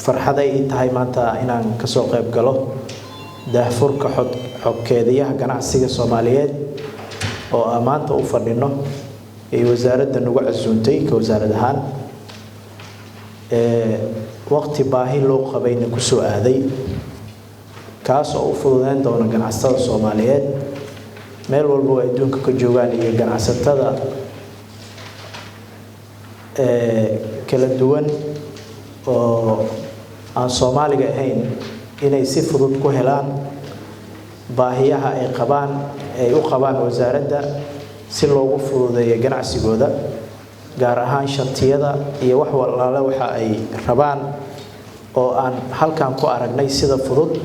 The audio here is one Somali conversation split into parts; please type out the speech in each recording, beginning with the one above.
farxaday ii tahay maanta inaan ka soo qayb galo daahfurka xogkeediyaha ganacsiga Soomaaliyeed oo maanta u fadhino ee wasaaradda nagu casuuntay ka wasaarad ahaan waqti baahi loo qabayna ku soo aaday kaas oo u fududeyn doona ganacsatada Soomaaliyeed meel walba oo adduunka ka joogaan iyo ganacsatada kala duwan oo aan Soomaaliga ahayn inay si fudud ku helaan baahiyaha ay u qabaan wasaaradda si loogu fududeeyo ganacsigooda gaar ahaan shatiyada iyo wax walaalo waxa ay rabaan oo aan halkan ku aragnay sida fudud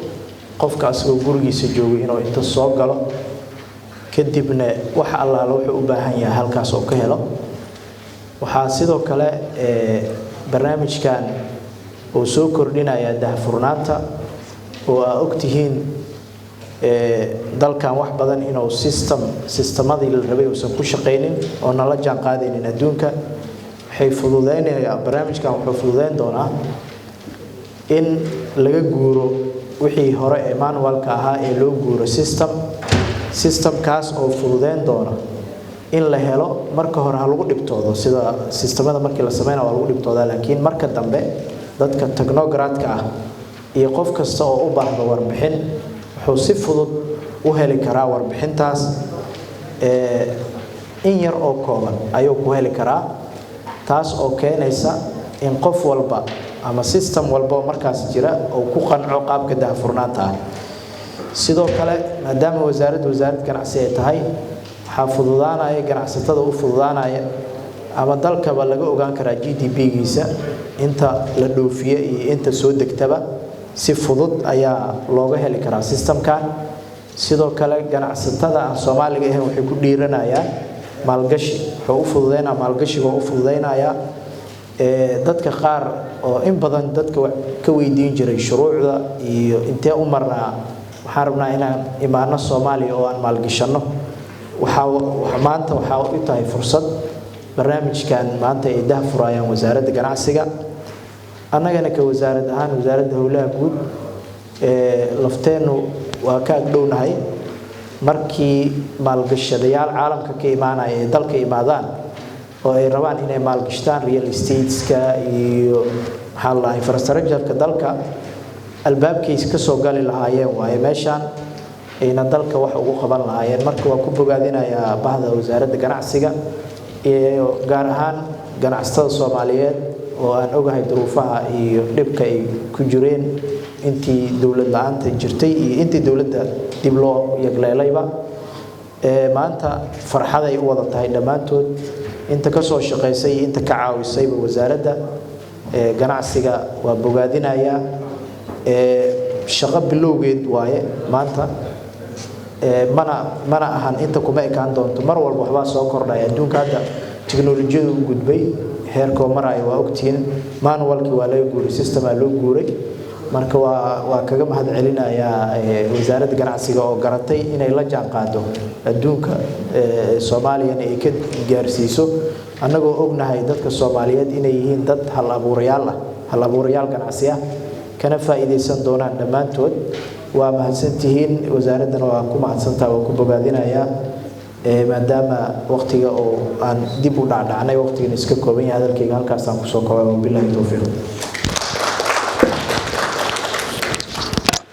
qofkaas oo gurigiisa joogo inuu inta soo galo kadibna wax allaala wuxuu u baahan yahay halkaas oo ka helo waxa sidoo kale barnaamijkan oo soo kordhinaya daahfurnaanta oo ay ogtihiin dalkan wax badan inuu sistemadii la rabay uusan ku shaqeynin oo nala jaan qaadaynin adduunka waxay fududeynayaan barnaamijkan wuxuu fududeyn doonaa in laga guuro wixii hore ee manualka ahaa ee loo guuro systemkaas oo fududeyn doona in la helo marka hore lagu dhibtoodo sida sistemada markii la sameeyo waa lagu dhibtoodaa laakiin marka dambe dadka technocratka ah iyo qof kasta oo u baahdo warbixin wuxuu si fudud u heli karaa warbixintaas in yar oo kooban ayuu ku heli karaa taas oo keenaysa in qof walba ama system walba markaas jira oo ku qanco qaabka daahfurnaanta ah sidoo kale maadaama wasaaradda ganacsi ay tahay waxa fududaanaya ganacsatada u fududaanaya ama dalkaba laga ogaan karaa GDP-giisa inta la dhoofiyo iyo inta soo degtaba si fudud ayaa looga heli karaa systemkan sidoo kale ganacsatada aan Soomaaliga ahayn waxay ku dhiiranayaan maalgashi wuxuu u fududeynaa maalgashiga u fududeynaya dadka qaar oo in badan dadka ka weydiin jiray shuruucda iyo intee u marnaa waxaan rabnaa inaan imaano Soomaaliya oo aan maalgashano maanta waxa u tahay fursad barnaamijkan maanta ay daahfurayaan wasaaradda ganacsiga annagana ka wasaarad ahaan wasaaradda howlaha guud lafteenu waa ka agdhownahay markii maalgashadayaal caalamka ka imaanaya ee dalka imaadaan oo ay rabaan inay maalgashtaan real estate-ka iyo infrastructure-ka dalka albaabkiisa ka soo gali lahaayeen waaye meeshan ayna dalka wax ugu qaban lahaayeen marka waa ku bogaadinayaa bahda wasaaradda ganacsiga iyo gaar ahaan ganacsatada Soomaaliyeed oo aan ogahay duruufaha iyo dhibka ay ku jireen intii dawlad la'aanta jirtay iyo intii dawladda dib loo yagleelayba maanta farxaday u wada tahay dhamaantood inta ka soo shaqeysay inta ka caawisay wasaaradda ganacsiga waa bogaadinaya shaqo bilowgeed waaye maanta mana ahan inta kuma ekaan doonto mar walba waxba soo kordhay adduunka hadda tiknoolajiyadu u gudbay heerka maraya waa ogtiin manualki waa laga guuray systema loo guuray marka waa kaga mahad celinayaa wasaaradda ganacsiga oo garatay inay la jaan qaado adduunka Soomaaliya ay ka gaarsiiso annagoo ognahay dadka Soomaaliyeed inay yihiin dad hal abuurayaal ganacsi ah kana faa'iideysan doonaan dhamaantood waa mahadsantihiin wasaaraddana waa ku mahadsantahay oo ku bogaadinayaa maadaama waqtiga oo aan dib u dhacnay waqtigan iska kooban yahay hadalkayga halkaas aan ku soo koobay billahi tawfiiq